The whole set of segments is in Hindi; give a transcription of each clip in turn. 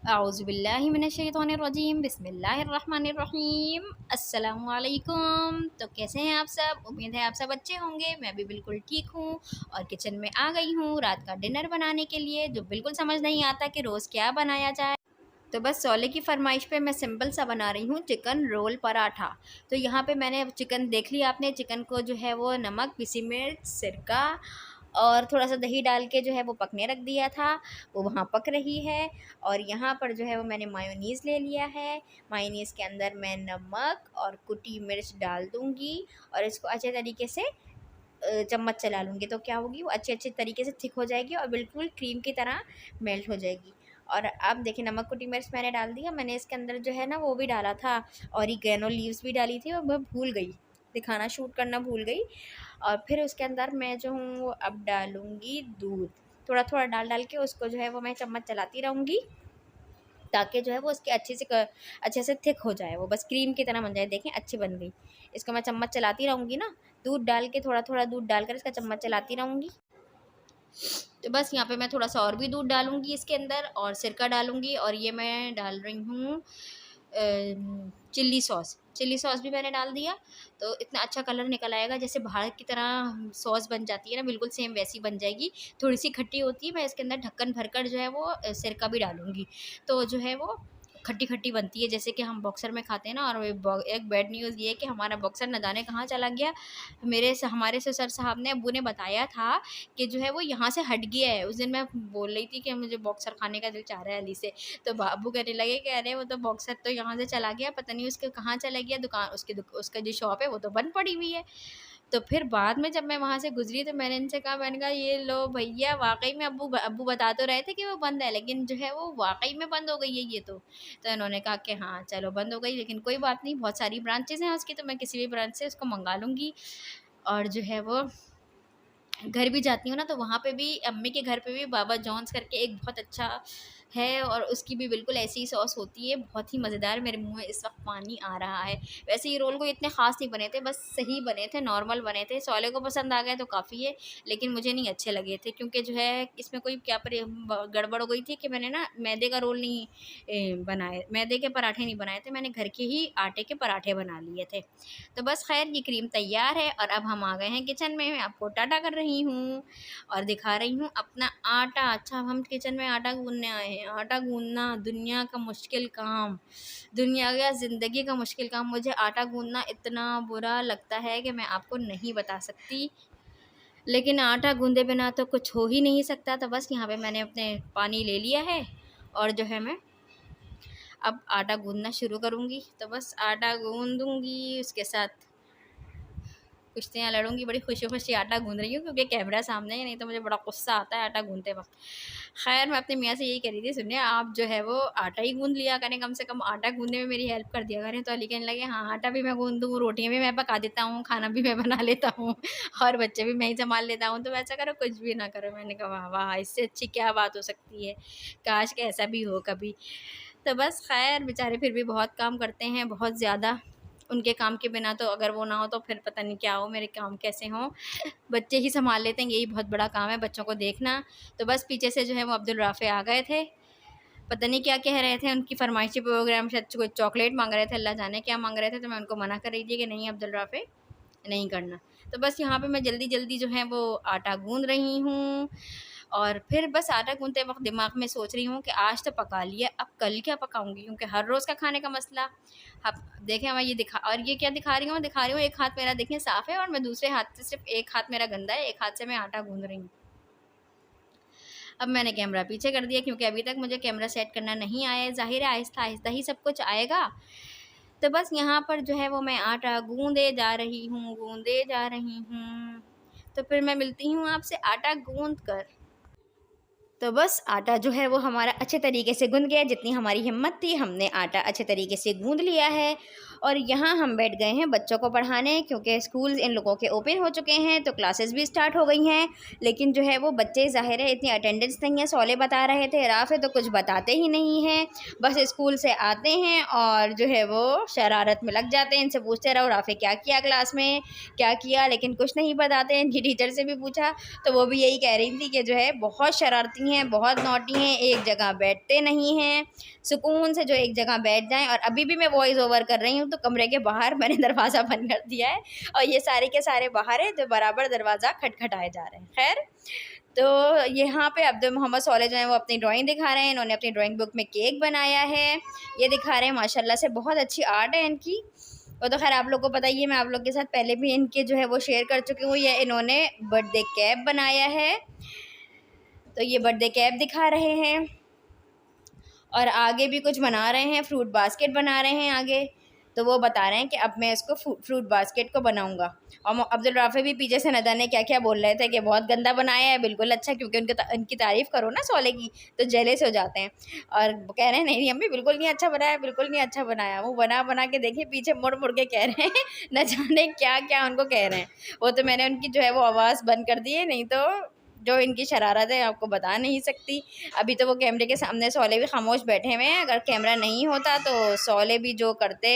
आऊज़ुबिल्लाहि मिनश्शैतानिर्रजीम बिस्मिल्लाहिर्रहमानिर्रहीम अस्सलामु अलैकुम। तो कैसे हैं आप सब? उम्मीद है आप सब अच्छे होंगे। मैं भी बिल्कुल ठीक हूँ और किचन में आ गई हूँ रात का डिनर बनाने के लिए, जो बिल्कुल समझ नहीं आता कि रोज़ क्या बनाया जाए। तो बस सोले की फरमाइश पे मैं सिंपल सा बना रही हूँ चिकन रोल पराठा। तो यहाँ पे मैंने चिकन देख लिया, आपने चिकन को जो है वो नमक, पिसी मिर्च, सिरका और थोड़ा सा दही डाल के जो है वो पकने रख दिया था। वो वहाँ पक रही है और यहाँ पर जो है वो मैंने मायोनीज़ ले लिया है। मायोनीज़ के अंदर मैं नमक और कुटी मिर्च डाल दूँगी और इसको अच्छे तरीके से चम्मच चला लूँगी, तो क्या होगी वो अच्छे तरीके से थिक हो जाएगी और बिल्कुल क्रीम की तरह मेल्ट हो जाएगी। और अब देखिए नमक, कुटी मिर्च मैंने डाल दिया। मैंने इसके अंदर जो है ना वो भी डाला था, ऑरिगेनो लीव्स भी डाली थी और मैं भूल गई दिखाना, शूट करना भूल गई। और फिर उसके अंदर मैं जो हूँ वो अब डालूँगी दूध, थोड़ा डाल के उसको जो है वो मैं चम्मच चलाती रहूँगी ताकि जो है वो उसके अच्छे से थिक हो जाए, वो बस क्रीम की तरह बन जाए। देखें अच्छी बन गई। इसको मैं चम्मच चलाती रहूँगी ना, दूध डाल के थोड़ा दूध डालकर इसका चम्मच चलाती रहूँगी। तो बस यहाँ पे मैं थोड़ा सा और भी दूध डालूँगी इसके अंदर और सिरका डालूँगी और ये मैं डाल रही हूँ चिल्ली सॉस भी मैंने डाल दिया। तो इतना अच्छा कलर निकल आएगा, जैसे बाहर की तरह सॉस बन जाती है ना, बिल्कुल सेम वैसी बन जाएगी। थोड़ी सी खट्टी होती है। मैं इसके अंदर ढक्कन भरकर जो है वो सिरका भी डालूँगी, तो जो है वो खट्टी बनती है जैसे कि हम बॉक्सर में खाते हैं ना। और एक बैड न्यूज़ ये है कि हमारा बॉक्सर न जाने कहाँ चला गया। हमारे से सर साहब ने, अब्बू ने बताया था कि जो है वो यहाँ से हट गया है। उस दिन मैं बोल रही थी कि मुझे बॉक्सर खाने का दिल चाह रहा है अली से, तो अब्बू कहने लगे कि अरे वो तो बॉक्सर तो यहाँ से चला गया, पता नहीं उसके कहाँ चला गया। उसका जो शॉप है वो तो बंद पड़ी हुई है। तो फिर बाद में जब मैं वहाँ से गुजरी तो मैंने इनसे कहा, मैंने कहा ये लो भैया, वाकई में अब्बू बता तो रहे थे कि वो बंद है, लेकिन जो है वो वाकई में बंद हो गई है ये तो इन्होंने कहा कि हाँ चलो बंद हो गई, लेकिन कोई बात नहीं, बहुत सारी ब्रांचेज़ हैं उसकी, तो मैं किसी भी ब्रांच से उसको मंगा लूँगी। और जो है वो घर भी जाती हूँ ना, तो वहाँ पे भी अम्मी के घर पे भी बाबा जॉन्स करके एक बहुत अच्छा है और उसकी भी बिल्कुल ऐसी ही सॉस होती है, बहुत ही मज़ेदार। मेरे मुँह में इस वक्त पानी आ रहा है। वैसे ये रोल कोई इतने ख़ास नहीं बने थे, बस सही बने थे, नॉर्मल बने थे। सौले को पसंद आ गए तो काफ़ी है, लेकिन मुझे नहीं अच्छे लगे थे, क्योंकि जो है इसमें कोई क्या गड़बड़ हो गई थी कि मैंने ना मैदे का रोल नहीं बनाए, मैदे के पराठे नहीं बनाए थे, मैंने घर के ही आटे के पराठे बना लिए थे। तो बस खैर ये क्रीम तैयार है और अब हम आ गए हैं किचन में। मैं आपको टाटा कर रही हूँ और दिखा रही हूँ अपना आटा। अच्छा, हम किचन में आटा गूंदने आए हैं। आटा गूंदना दुनिया का मुश्किल काम, दुनिया का ज़िंदगी का मुश्किल काम। मुझे आटा गूंदना इतना बुरा लगता है कि मैं आपको नहीं बता सकती, लेकिन आटा गूंदे बिना तो कुछ हो ही नहीं सकता। तो बस यहाँ पे मैंने अपने पानी ले लिया है और जो है मैं अब आटा गूंदना शुरू करूँगी। तो बस आटा गूंदूँगी, उसके साथ कुश्तियाँ लड़ूँगी। बड़ी खुशी-खुशी आटा गूँध रही हूँ क्योंकि कैमरा सामने है, नहीं तो मुझे बड़ा गुस्सा आता है आटा गूँधते वक़्त। ख़ैर मैं अपने मियाँ से यही कह रही थी, सुनिए आप जो है वो आटा ही गूँध लिया करें, कम से कम आटा गूँधने में मेरी हेल्प कर दिया करें। तो अली कहने लगे हाँ, आटा भी मैं गूँध दूँ, रोटियाँ भी मैं पका देता हूँ, खाना भी मैं बना लेता हूँ और बच्चे भी मैं ही सँभाल लेता हूँ। तो वैसा करो कुछ भी ना करो। मैंने कहा वाह वाह! इससे अच्छी क्या बात हो सकती है, काश कि ऐसा भी हो कभी। तो बस खैर बेचारे फिर भी बहुत काम करते हैं, बहुत ज़्यादा। उनके काम के बिना तो, अगर वो ना हो तो फिर पता नहीं क्या हो, मेरे काम कैसे हों। बच्चे ही सँभाल लेते हैं, यही बहुत बड़ा काम है बच्चों को देखना। तो बस पीछे से जो है वो अब्दुल राफ़े आ गए थे, पता नहीं क्या कह रहे थे, उनकी फ़रमाइशी प्रोग्राम, शायद कोई चॉकलेट माँग रहे थे, अल्लाह जाने क्या माँग रहे थे। तो मैं उनको मना कर रही थी कि नहीं अब्दुल राफ़े, नहीं करना। तो बस यहाँ पे मैं जल्दी जो है वो आटा गूँध रही हूँ और फिर बस आटा गूँधते वक़्त दिमाग में सोच रही हूँ कि आज तो पका लिया, अब कल क्या पकाऊँगी, क्योंकि हर रोज़ का खाने का मसला। अब देखें मैं ये क्या दिखा रही हूँ, मैं दिखा रही हूँ एक हाथ मेरा देखें साफ़ है और मैं दूसरे हाथ से, सिर्फ़ एक हाथ मेरा गंदा है, एक हाथ से मैं आटा गूँध रही हूँ। अब मैंने कैमरा पीछे कर दिया क्योंकि अभी तक मुझे कैमरा सेट करना नहीं आया है। ज़ाहिर है आहिस्ता-आहिस्ता ही सब कुछ आएगा। तो बस यहाँ पर जो है वो मैं आटा गूँधे जा रही हूँ। तो फिर मैं मिलती हूँ आपसे आटा गूँध कर। तो बस आटा जो है वो हमारा अच्छे तरीके से गूँध गया, जितनी हमारी हिम्मत थी हमने आटा अच्छे तरीके से गूँध लिया है। और यहाँ हम बैठ गए हैं बच्चों को पढ़ाने, क्योंकि स्कूल इन लोगों के ओपन हो चुके हैं, तो क्लासेस भी स्टार्ट हो गई हैं। लेकिन जो है वो बच्चे, ज़ाहिर है इतनी अटेंडेंस नहीं है। सौले बता रहे थे, राफ़े तो कुछ बताते ही नहीं हैं, बस स्कूल से आते हैं और जो है वो शरारत में लग जाते हैं। इनसे पूछते रहो राफ़े क्या किया क्लास में, क्या किया, लेकिन कुछ नहीं बताते हैं। इनकी टीचर से भी पूछा तो वो भी यही कह रही थी कि जो है बहुत शरारती हैं, बहुत नॉटी हैं, एक जगह बैठते नहीं हैं। सुकून से जो एक जगह बैठ जाएं। और अभी भी मैं वॉइस ओवर कर रही हूँ तो कमरे के बाहर मैंने दरवाज़ा बंद कर दिया है और ये सारे के सारे बाहर है जो बराबर दरवाज़ा खटखटाए जा रहे हैं। खैर, तो यहाँ पे अब्दुल मोहम्मद सौले जो हैं वो अपनी ड्राइंग दिखा रहे हैं। इन्होंने अपनी ड्राइंग बुक में केक बनाया है, ये दिखा रहे हैं। माशाल्लाह से बहुत अच्छी आर्ट है इनकी। वो तो खैर आप लोग को पता ही है, मैं आप लोग के साथ पहले भी इनके जो है वो शेयर कर चुकी हूँ। ये इन्होंने बर्थडे कैप बनाया है, तो ये बर्थडे कैप दिखा रहे हैं। और आगे भी कुछ बना रहे हैं, फ्रूट बास्केट बना रहे हैं आगे। तो वो बता रहे हैं कि अब मैं इसको फ्रूट बास्केट को बनाऊंगा। और अब्दुल राफ़ी भी पीछे से न जाने क्या क्या बोल रहे थे कि बहुत गंदा बनाया है। बिल्कुल अच्छा, क्योंकि उनकी तारीफ़ करो ना सौले की तो जेलस हो जाते हैं और कह रहे हैं नहीं अम्मी बिल्कुल नहीं अच्छा बनाया, बिल्कुल नहीं अच्छा बनाया। वो बना के देखिए पीछे मुड़ मुड़ के कह रहे हैं न जाने क्या क्या उनको कह रहे हैं। वो तो मैंने उनकी जो है वो आवाज़ बंद कर दी है, नहीं तो जो इनकी शरारत है आपको बता नहीं सकती। अभी तो वो कैमरे के सामने सौले भी खामोश बैठे हुए हैं। अगर कैमरा नहीं होता तो सौले भी जो करते।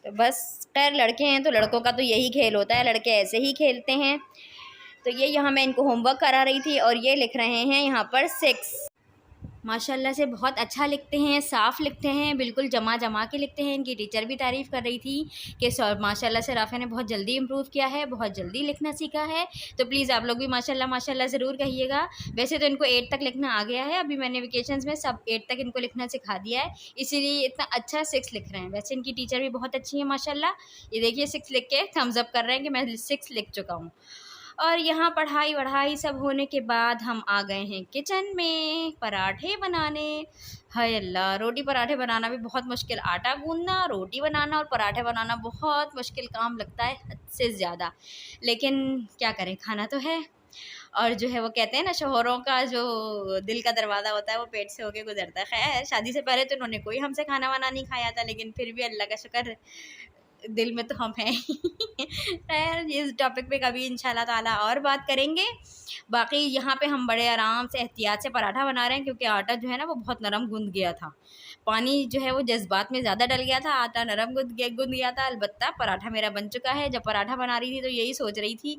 तो बस खैर लड़के हैं तो लड़कों का तो यही खेल होता है, लड़के ऐसे ही खेलते हैं। तो ये यहाँ मैं इनको होमवर्क करा रही थी और ये लिख रहे हैं यहाँ पर 6। माशाल्लाह से बहुत अच्छा लिखते हैं, साफ़ लिखते हैं, बिल्कुल जमा जमा के लिखते हैं। इनकी टीचर भी तारीफ़ कर रही थी कि माशाल्लाह से राफ़े ने बहुत जल्दी इम्प्रूव किया है, बहुत जल्दी लिखना सीखा है। तो प्लीज़ आप लोग भी माशाल्लाह माशाल्लाह ज़रूर कहिएगा। वैसे तो इनको 8 तक लिखना आ गया है, अभी मैंने वेकेशंस में सब 8 तक इनको लिखना सिखा दिया है, इसीलिए इतना अच्छा 6 लिख रहे हैं। वैसे इनकी टीचर भी बहुत अच्छी है माशाल्लाह। ये देखिए 6 लिख के थम्स अप कर रहे हैं कि मैं 6 लिख चुका हूँ। और यहाँ पढ़ाई वढ़ाई सब होने के बाद हम आ गए हैं किचन में पराठे बनाने। हाय अल्लाह, रोटी पराठे बनाना भी बहुत मुश्किल। आटा गूंदना, रोटी बनाना और पराठे बनाना बहुत मुश्किल काम लगता है, हद से ज़्यादा। लेकिन क्या करें, खाना तो है। और जो है वो कहते हैं ना, शौहरों का जो दिल का दरवाज़ा होता है वो पेट से होके गुजरता है। खैर शादी से पहले तो उन्होंने कोई हमसे खाना वाना नहीं खाया था, लेकिन फिर भी अल्लाह का शुक्र दिल में तो हम हैं। खैर इस टॉपिक पे कभी इंशाल्लाह ताला और बात करेंगे। बाकी यहाँ पे हम बड़े आराम से एहतियात से पराठा बना रहे हैं, क्योंकि आटा जो है ना वो बहुत नरम गूंद गया था। पानी जो है वो जज्बात में ज़्यादा डल गया था, आटा नरम गूंद गया था। अलबत्ता पराठा मेरा बन चुका है। जब पराठा बना रही थी तो यही सोच रही थी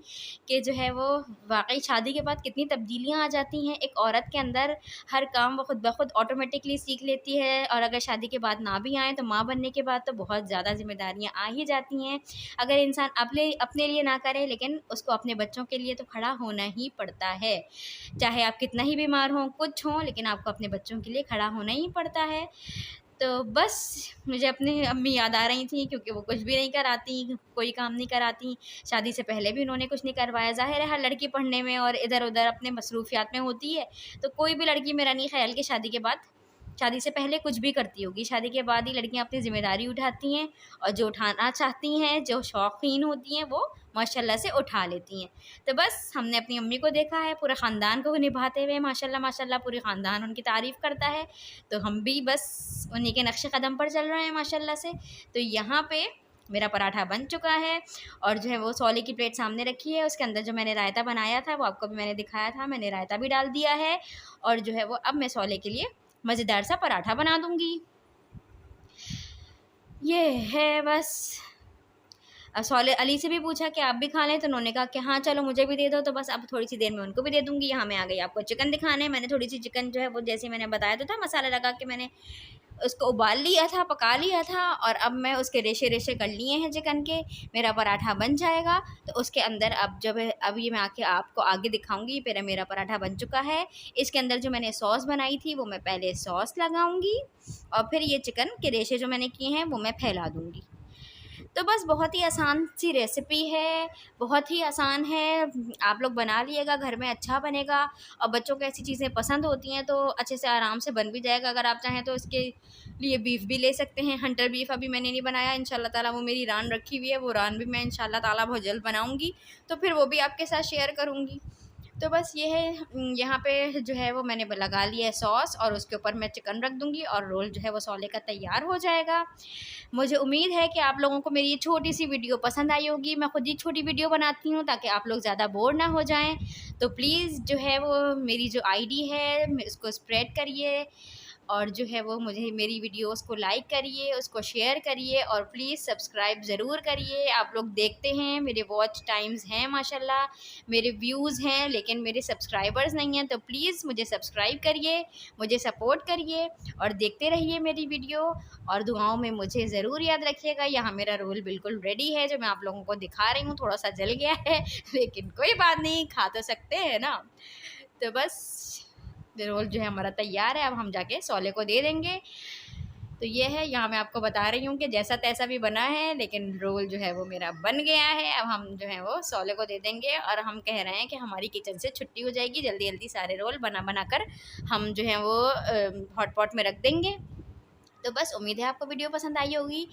कि जो है वो वाकई शादी के बाद कितनी तब्दीलियाँ आ जाती हैं एक औरत के अंदर। हर काम वो खुद ब खुद ऑटोमेटिकली सीख लेती है, और अगर शादी के बाद ना भी आए तो माँ बनने के बाद तो बहुत ज़्यादा जिम्मेदारियाँ आ ही जाती हैं। अगर इंसान अपने लिए ना करे, लेकिन उसको अपने बच्चों के लिए तो खड़ा होना ही पड़ता है। चाहे आप कितना ही बीमार हों, कुछ हों, लेकिन आपको अपने बच्चों के लिए खड़ा होना ही पड़ता है। तो बस मुझे अपनी अम्मी याद आ रही थी, क्योंकि वो कुछ भी नहीं कराती, कोई काम नहीं कराती। शादी से पहले भी उन्होंने कुछ नहीं करवाया। ज़ाहिर है हर लड़की पढ़ने में और इधर उधर अपने मसरूफियात में होती है, तो कोई भी लड़की मेरा नहीं ख्याल कि शादी से पहले कुछ भी करती होगी। शादी के बाद ही लड़कियां अपनी ज़िम्मेदारी उठाती हैं, और जो उठाना चाहती हैं, जो शौकीन होती हैं, वो माशाल्लाह से उठा लेती हैं। तो बस हमने अपनी अम्मी को देखा है पूरे ख़ानदान को निभाते हुए, माशाल्लाह माशाल्लाह पूरे ख़ानदान उनकी तारीफ़ करता है। तो हम भी बस उन्हीं के नक्शे कदम पर चल रहे हैं माशाल्लाह से। तो यहाँ पे मेरा पराठा बन चुका है, और जो है वो सौले की प्लेट सामने रखी है। उसके अंदर जो मैंने रायता बनाया था वो आपको भी मैंने दिखाया था, मैंने रायता भी डाल दिया है। और जो है वो अब मैं सौले के लिए मज़ेदार सा पराठा बना दूँगी। ये है बस। सौले अली से भी पूछा कि आप भी खा लें, तो उन्होंने कहा कि हाँ चलो मुझे भी दे दो। तो बस अब थोड़ी सी देर में उनको भी दे दूँगी। यहाँ मैं आ गई आपको चिकन दिखाने। मैंने थोड़ी सी चिकन जो है वो जैसे मैंने बताया तो था, मसाला लगा के मैंने उसको उबाल लिया था, पका लिया था, और अब मैं उसके रेशे रेशे कर लिए हैं चिकन के। मेरा पराठा बन जाएगा तो उसके अंदर अब ये मैं आके आपको आगे दिखाऊंगी। फिर मेरा पराठा बन चुका है। इसके अंदर जो मैंने सॉस बनाई थी वो मैं पहले सॉस लगाऊंगी, और फिर ये चिकन के रेशे जो मैंने किए हैं वो मैं फैला दूंगी। तो बस बहुत ही आसान सी रेसिपी है, बहुत ही आसान है। आप लोग बना लिएगा, घर में अच्छा बनेगा। और बच्चों को ऐसी चीज़ें पसंद होती हैं तो अच्छे से आराम से बन भी जाएगा। अगर आप चाहें तो इसके लिए बीफ भी ले सकते हैं। हंटर बीफ अभी मैंने नहीं बनाया, इंशाल्लाह ताला वो मेरी रान रखी हुई है, वो रान भी मैं इंशाल्लाह ताला बहुत जल्द बनाऊँगी, तो फिर वो भी आपके साथ शेयर करूँगी। तो बस ये है, यहाँ पे जो है वो मैंने लगा लिया है सॉस, और उसके ऊपर मैं चिकन रख दूँगी, और रोल जो है वो सौले का तैयार हो जाएगा। मुझे उम्मीद है कि आप लोगों को मेरी ये छोटी सी वीडियो पसंद आई होगी। मैं खुद ही छोटी वीडियो बनाती हूँ ताकि आप लोग ज़्यादा बोर ना हो जाएं। तो प्लीज़ जो है वो मेरी जो आईडी है उसको स्प्रेड करिए, और जो है वो मुझे मेरी वीडियोस को लाइक करिए, उसको शेयर करिए और प्लीज़ सब्सक्राइब ज़रूर करिए। आप लोग देखते हैं, मेरे वॉच टाइम्स हैं माशाल्लाह, मेरे व्यूज़ हैं, लेकिन मेरे सब्सक्राइबर्स नहीं हैं। तो प्लीज़ मुझे सब्सक्राइब करिए, मुझे सपोर्ट करिए और देखते रहिए मेरी वीडियो। और दुआओं में मुझे ज़रूर याद रखिएगा। यहाँ मेरा रोल बिल्कुल रेडी है जो मैं आप लोगों को दिखा रही हूँ। थोड़ा सा जल गया है लेकिन कोई बात नहीं, खा तो सकते हैं ना। तो बस रोल जो है हमारा तैयार है, अब हम जाके सौले को दे देंगे। तो ये है, यहाँ मैं आपको बता रही हूँ कि जैसा तैसा भी बना है, लेकिन रोल जो है वो मेरा बन गया है। अब हम जो है वो सौले को दे देंगे और हम कह रहे हैं कि हमारी किचन से छुट्टी हो जाएगी। जल्दी जल्दी सारे रोल बना बना कर हम जो है वो हॉट पॉट में रख देंगे। तो बस उम्मीद है आपको वीडियो पसंद आई होगी।